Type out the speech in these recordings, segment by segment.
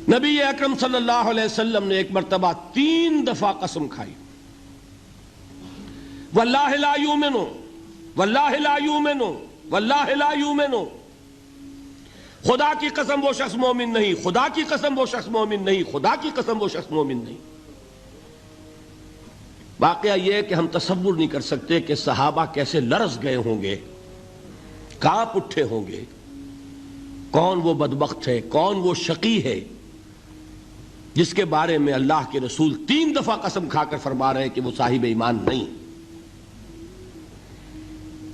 نبی اکرم صلی اللہ علیہ وسلم نے ایک مرتبہ 3 دفعہ قسم کھائی، واللہ لا یؤمنو، واللہ لا یؤمنو، واللہ لا یؤمنو، خدا کی قسم وہ شخص مومن نہیں، خدا کی قسم وہ شخص مومن نہیں، خدا کی قسم وہ شخص مومن نہیں۔ واقعہ یہ ہے کہ ہم تصور نہیں کر سکتے کہ صحابہ کیسے لرز گئے ہوں گے، کانپ اٹھے ہوں گے، کون وہ بدبخت ہے، کون وہ شقی ہے جس کے بارے میں اللہ کے رسول 3 دفعہ قسم کھا کر فرما رہے ہیں کہ وہ صاحب ایمان نہیں۔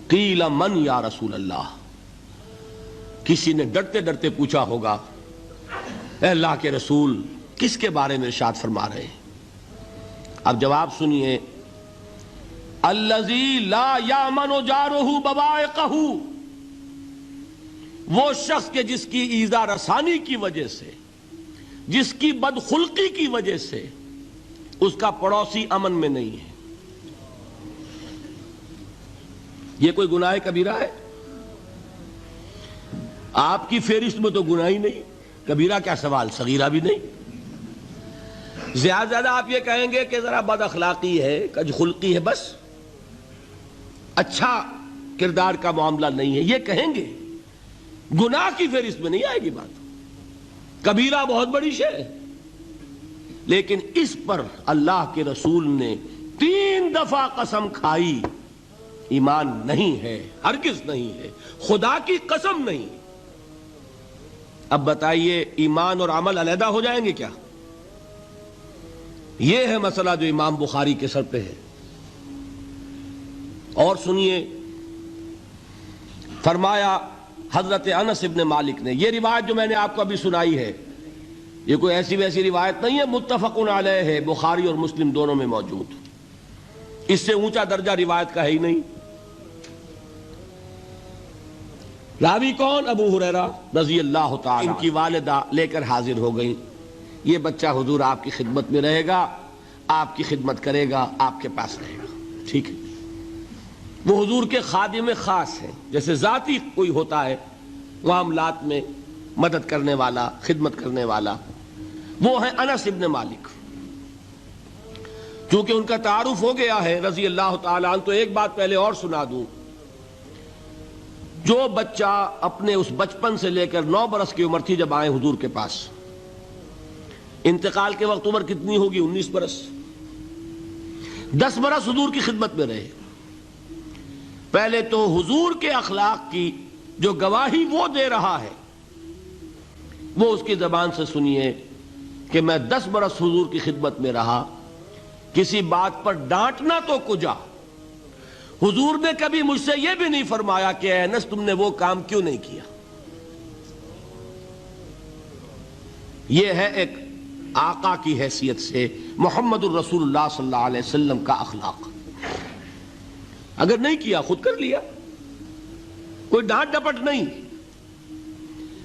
قیل من یا رسول اللہ، کسی نے ڈرتے ڈرتے پوچھا ہوگا اے اللہ کے رسول کس کے بارے میں ارشاد فرما رہے ہیں؟ اب جواب سنیے، الذی لا یامن جارہ بوائقہ، وہ شخص کے جس کی ایذا رسانی کی وجہ سے، جس کی بدخلقی کی وجہ سے اس کا پڑوسی امن میں نہیں ہے۔ یہ کوئی گناہ کبیرہ ہے؟ آپ کی فہرست میں تو گناہ ہی نہیں، کبیرہ کیا سوال، صغیرہ بھی نہیں۔ زیادہ آپ یہ کہیں گے کہ ذرا بد اخلاقی ہے، کج خلقی ہے، بس اچھا کردار کا معاملہ نہیں ہے، یہ کہیں گے، گناہ کی فہرست میں نہیں آئے گی بات۔ کبیرہ بہت بڑی شے ہے، لیکن اس پر اللہ کے رسول نے 3 دفعہ قسم کھائی، ایمان نہیں ہے، ہرگز نہیں ہے، خدا کی قسم نہیں۔ اب بتائیے ایمان اور عمل علیحدہ ہو جائیں گے کیا؟ یہ ہے مسئلہ جو امام بخاری کے سر پہ ہے۔ اور سنیے، فرمایا حضرت انس ابن مالک نے، یہ روایت جو میں نے آپ کو ابھی سنائی ہے یہ کوئی ایسی ویسی روایت نہیں ہے، متفق علیہ ہے، بخاری اور مسلم دونوں میں موجود، اس سے اونچا درجہ روایت کا ہے ہی نہیں۔ راوی کون؟ ابو ہریرہ رضی اللہ تعالی، ان کی والدہ لے کر حاضر ہو گئیں، یہ بچہ حضور آپ کی خدمت میں رہے گا، آپ کی خدمت کرے گا، آپ کے پاس رہے گا، ٹھیک ہے۔ وہ حضور کے خادم خاص ہیں، جیسے ذاتی کوئی ہوتا ہے معاملات میں مدد کرنے والا، خدمت کرنے والا، وہ ہیں انس ابن مالک۔ چونکہ ان کا تعارف ہو گیا ہے رضی اللہ تعالیٰ عنہ، تو ایک بات پہلے اور سنا دوں، جو بچہ اپنے اس بچپن سے لے کر 9 برس کی عمر تھی جب آئے حضور کے پاس، انتقال کے وقت عمر کتنی ہوگی؟ 19 برس، 10 برس حضور کی خدمت میں رہے۔ پہلے تو حضور کے اخلاق کی جو گواہی وہ دے رہا ہے وہ اس کی زبان سے سنیے کہ میں 10 برس حضور کی خدمت میں رہا، کسی بات پر ڈانٹنا تو کجا، حضور نے کبھی مجھ سے یہ بھی نہیں فرمایا کہ اے انس تم نے وہ کام کیوں نہیں کیا۔ یہ ہے ایک آقا کی حیثیت سے محمد الرسول اللہ صلی اللہ علیہ وسلم کا اخلاق۔ اگر نہیں کیا خود کر لیا، کوئی ڈانٹ ڈپٹ نہیں۔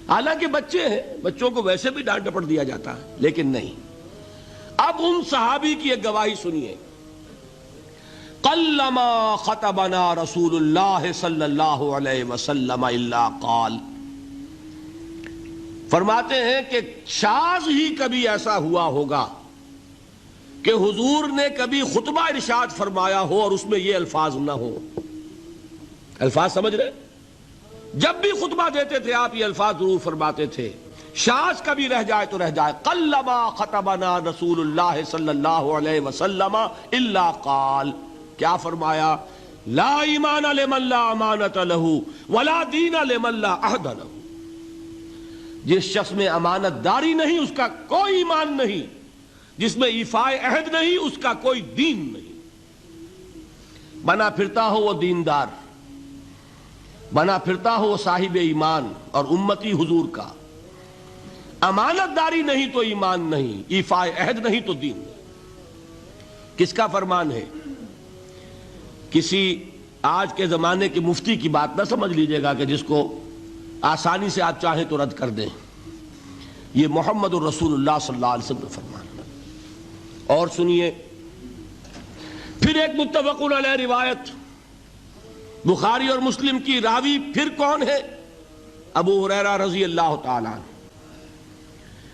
حالانکہ بچے ہیں، بچوں کو ویسے بھی ڈانٹ ڈپٹ دیا جاتا ہے، لیکن نہیں۔ اب ان صحابی کی ایک گواہی سنیے، قلما خطبنا رسول اللہ صلی اللہ علیہ وسلم الا قال، فرماتے ہیں کہ شاذ ہی کبھی ایسا ہوا ہوگا کہ حضور نے کبھی خطبہ ارشاد فرمایا ہو اور اس میں یہ الفاظ نہ ہو۔ الفاظ سمجھ رہے؟ جب بھی خطبہ دیتے تھے آپ یہ الفاظ ضرور فرماتے تھے، شاذ کبھی رہ جائے تو رہ جائے، قلما خطبنا رسول اللہ صلی اللہ علیہ وسلم الا قال، کیا فرمایا؟ لا ایمان لمن لا امانت لہ ولا دین لمن لا عہد لہ، جس شخص میں امانت داری نہیں اس کا کوئی ایمان نہیں، جس میں ایفاء عہد نہیں اس کا کوئی دین نہیں۔ بنا پھرتا ہو وہ دیندار، بنا پھرتا ہو وہ صاحب ایمان اور امتی حضور کا، امانت داری نہیں تو ایمان نہیں، ایفاء عہد نہیں تو دین نہیں۔ کس کا فرمان ہے؟ کسی آج کے زمانے کے مفتی کی بات نہ سمجھ لیجئے گا کہ جس کو آسانی سے آپ چاہیں تو رد کر دیں، یہ محمد الرسول اللہ صلی اللہ علیہ وسلم کا فرمان۔ اور سنیے پھر ایک متفق علیہ روایت بخاری اور مسلم کی، راوی پھر کون ہے؟ ابو ہریرہ رضی اللہ تعالیٰ عنہ۔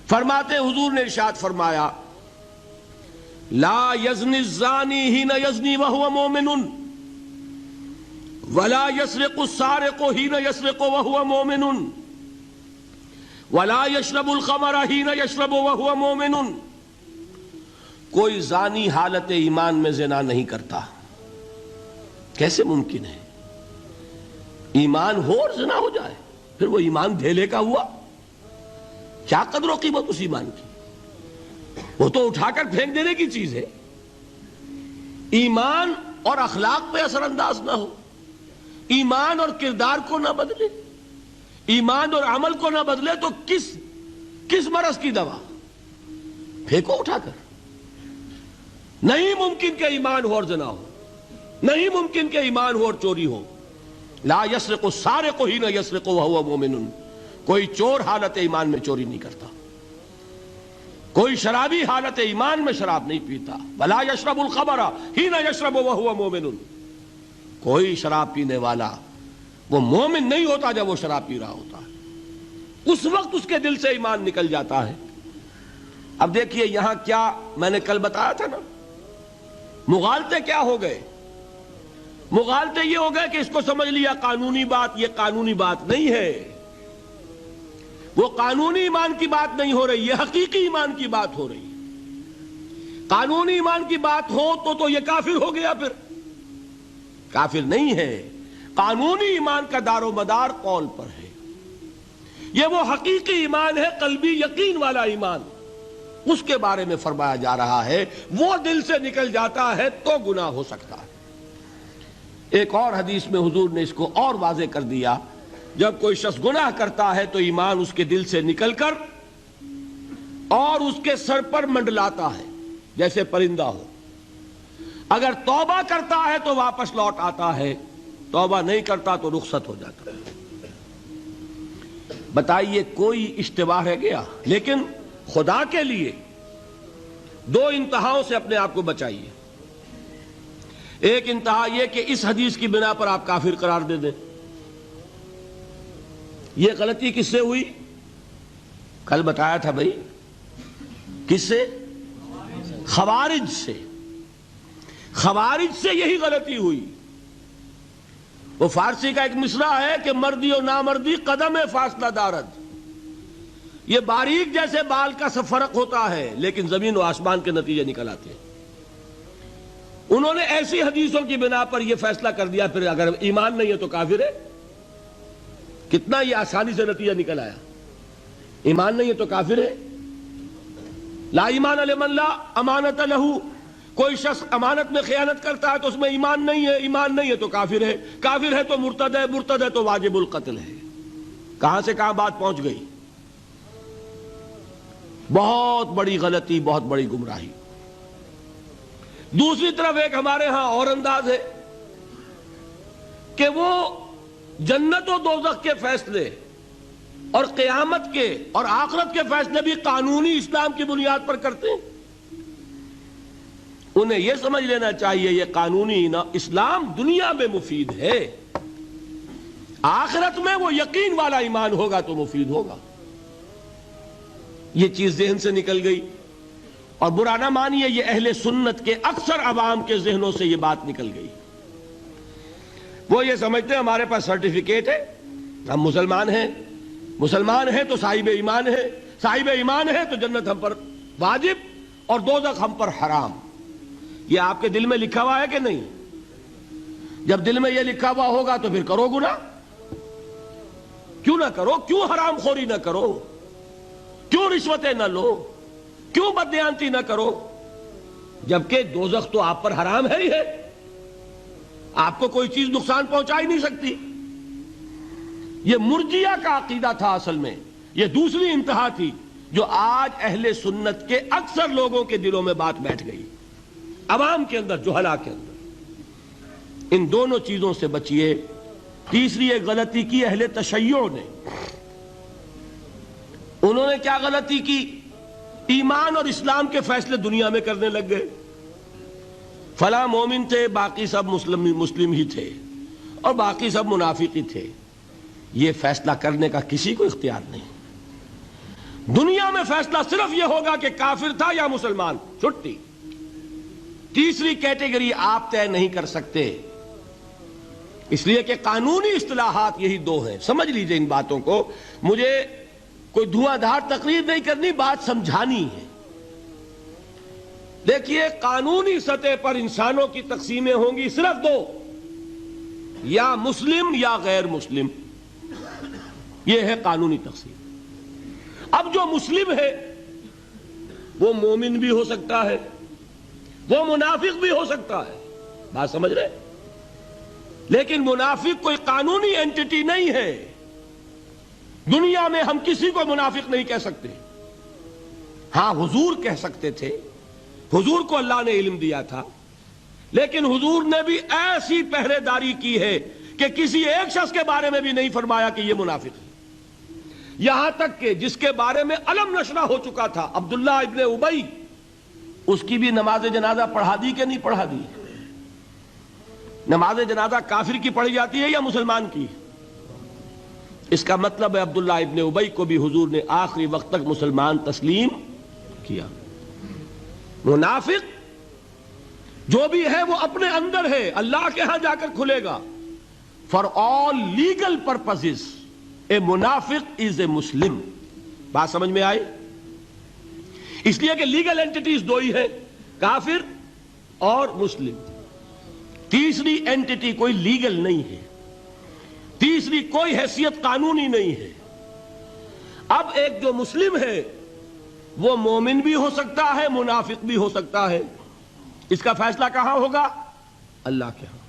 فرماتے حضور نے ارشاد فرمایا لا یزنی الزانی حین یزنی وہو مومن ولا یسرق السارق حین یسرق وہو مومن ولا یشرب الخمر حین یشرب وہو مومن. کوئی زانی حالت ایمان میں زنا نہیں کرتا. کیسے ممکن ہے؟ ایمان ہو اور زنا ہو جائے، پھر وہ ایمان دھیلے کا ہوا؟ کیا قدر و قیمت اس ایمان کی؟ وہ تو اٹھا کر پھینک دینے کی چیز ہے. ایمان اور اخلاق پہ اثر انداز نہ ہو، ایمان اور کردار کو نہ بدلے، ایمان اور عمل کو نہ بدلے تو کس مرض کی دوا؟ پھینکو اٹھا کر. نہیں ممکن کہ ایمان ہو اور زنا ہو، نہیں ممکن کہ ایمان ہو اور چوری ہو. لا یسرق السارق حین یسرق وہو مومن. کوئی چور حالت ایمان میں چوری نہیں کرتا، کوئی شرابی حالت ایمان میں شراب نہیں پیتا. ولا یشرب الخمر حین یشرب وہو مومن. کوئی شراب پینے والا وہ مومن نہیں ہوتا جب وہ شراب پی رہا ہوتا ہے، اس وقت اس کے دل سے ایمان نکل جاتا ہے. اب دیکھیے یہاں کیا میں نے کل بتایا تھا نا، مغالطے کیا ہو گئے؟ مغالطے یہ ہو گئے کہ اس کو سمجھ لیا قانونی بات. یہ قانونی بات نہیں ہے، وہ قانونی ایمان کی بات نہیں ہو رہی، یہ حقیقی ایمان کی بات ہو رہی. قانونی ایمان کی بات ہو تو یہ کافر ہو گیا. پھر کافر نہیں ہے. قانونی ایمان کا دار و مدار قول پر ہے. یہ وہ حقیقی ایمان ہے، قلبی یقین والا ایمان. اس کے بارے میں فرمایا جا رہا ہے وہ دل سے نکل جاتا ہے تو گناہ ہو سکتا ہے. ایک اور حدیث میں حضور نے اس کو اور واضح کر دیا، جب کوئی شخص گناہ کرتا ہے تو ایمان اس کے دل سے نکل کر اور اس کے سر پر منڈلاتا ہے جیسے پرندہ ہو. اگر توبہ کرتا ہے تو واپس لوٹ آتا ہے، توبہ نہیں کرتا تو رخصت ہو جاتا ہے. بتائیے کوئی اشتباہ رہ گیا؟ لیکن خدا کے لیے دو انتہاؤں سے اپنے آپ کو بچائیے. ایک انتہا یہ کہ اس حدیث کی بنا پر آپ کافر قرار دے دیں. یہ غلطی کس سے ہوئی؟ کل بتایا تھا بھائی، کس سے؟ خوارج سے. خوارج سے یہی غلطی ہوئی. وہ فارسی کا ایک مصرع ہے کہ مردی و نامردی قدم فاصلہ دارد. یہ باریک جیسے بال کا سا فرق ہوتا ہے لیکن زمین و آسمان کے نتیجے نکل آتے ہیں. انہوں نے ایسی حدیثوں کی بنا پر یہ فیصلہ کر دیا پھر اگر ایمان نہیں ہے تو کافر ہے. کتنا یہ آسانی سے نتیجہ نکل آیا. ایمان نہیں ہے تو کافر ہے. لا ایمان لمن لا امانت لہو. کوئی شخص امانت میں خیانت کرتا ہے تو اس میں ایمان نہیں ہے، ایمان نہیں ہے تو کافر ہے. کافر ہے تو مرتد ہے، مرتد ہے تو واجب القتل ہے. کہاں سے کہاں بات پہنچ گئی؟ بہت بڑی غلطی، بہت بڑی گمراہی. دوسری طرف ایک ہمارے ہاں اور انداز ہے کہ وہ جنت و دوزخ کے فیصلے اور قیامت کے اور آخرت کے فیصلے بھی قانونی اسلام کی بنیاد پر کرتے ہیں. انہیں یہ سمجھ لینا چاہیے یہ قانونی اسلام دنیا میں مفید ہے، آخرت میں وہ یقین والا ایمان ہوگا تو مفید ہوگا. یہ چیز ذہن سے نکل گئی. اور برا نہ مانیے، یہ اہل سنت کے اکثر عوام کے ذہنوں سے یہ بات نکل گئی. وہ یہ سمجھتے ہیں ہمارے پاس سرٹیفکیٹ ہے، ہم مسلمان ہیں، مسلمان ہیں تو صاحب ایمان ہے، صاحب ایمان ہے تو جنت ہم پر واجب اور دوزخ ہم پر حرام. یہ آپ کے دل میں لکھا ہوا ہے کہ نہیں؟ جب دل میں یہ لکھا ہوا ہوگا تو پھر کرو گناہ. کیوں نہ کرو؟ کیوں حرام خوری نہ کرو؟ کیوں رشوتیں نہ لو؟ کیوں بددیانتی نہ کرو؟ جبکہ دوزخ تو آپ پر حرام ہے ہی ہے، آپ کو کوئی چیز نقصان پہنچا ہی نہیں سکتی. یہ مرجیہ کا عقیدہ تھا اصل میں. یہ دوسری انتہا تھی جو آج اہل سنت کے اکثر لوگوں کے دلوں میں بات بیٹھ گئی، عوام کے اندر، جہلا کے اندر. ان دونوں چیزوں سے بچیے. تیسری ایک غلطی کی اہل تشیع نے. انہوں نے کیا غلطی کی؟ ایمان اور اسلام کے فیصلے دنیا میں کرنے لگ گئے. فلاں مومن تھے، باقی سب مسلم ہی تھے اور باقی سب منافق ہی تھے. یہ فیصلہ کرنے کا کسی کو اختیار نہیں. دنیا میں فیصلہ صرف یہ ہوگا کہ کافر تھا یا مسلمان، چھٹی۔ تیسری کیٹیگری آپ طے نہیں کر سکتے، اس لیے کہ قانونی اصطلاحات یہی دو ہیں۔ سمجھ لیجئے ان باتوں کو، مجھے کوئی دھواں دھار تقریر نہیں کرنی، بات سمجھانی ہے۔ دیکھیے، قانونی سطح پر انسانوں کی تقسیمیں ہوں گی صرف دو، یا مسلم یا غیر مسلم، یہ ہے قانونی تقسیم۔ اب جو مسلم ہے وہ مومن بھی ہو سکتا ہے، وہ منافق بھی ہو سکتا ہے، بات سمجھ رہے؟ لیکن منافق کوئی قانونی اینٹی نہیں ہے۔ دنیا میں ہم کسی کو منافق نہیں کہہ سکتے، ہاں حضور کہہ سکتے تھے، حضور کو اللہ نے علم دیا تھا، لیکن حضور نے بھی ایسی پہرے داری کی ہے کہ کسی ایک شخص کے بارے میں بھی نہیں فرمایا کہ یہ منافق ہے۔ یہاں تک کہ جس کے بارے میں علم نشرہ ہو چکا تھا، عبداللہ ابن ابی، اس کی بھی نماز جنازہ پڑھا دی کہ نہیں پڑھا دی؟ نماز جنازہ کافر کی پڑھی جاتی ہے یا مسلمان کی؟ اس کا مطلب ہے عبداللہ ابن ابی کو بھی حضور نے آخری وقت تک مسلمان تسلیم کیا۔ منافق جو بھی ہے وہ اپنے اندر ہے، اللہ کے ہاں جا کر کھلے گا۔ فار آل لیگل پرپسز اے منافق از اے مسلم، بات سمجھ میں آئی؟ اس لیے کہ لیگل اینٹیٹیز دو ہی ہیں، کافر اور مسلم۔ تیسری اینٹیٹی کوئی لیگل نہیں ہے، تیسری کوئی حیثیت قانونی نہیں ہے۔ اب ایک جو مسلم ہے وہ مومن بھی ہو سکتا ہے، منافق بھی ہو سکتا ہے، اس کا فیصلہ کہاں ہوگا؟ اللہ کے ہاں۔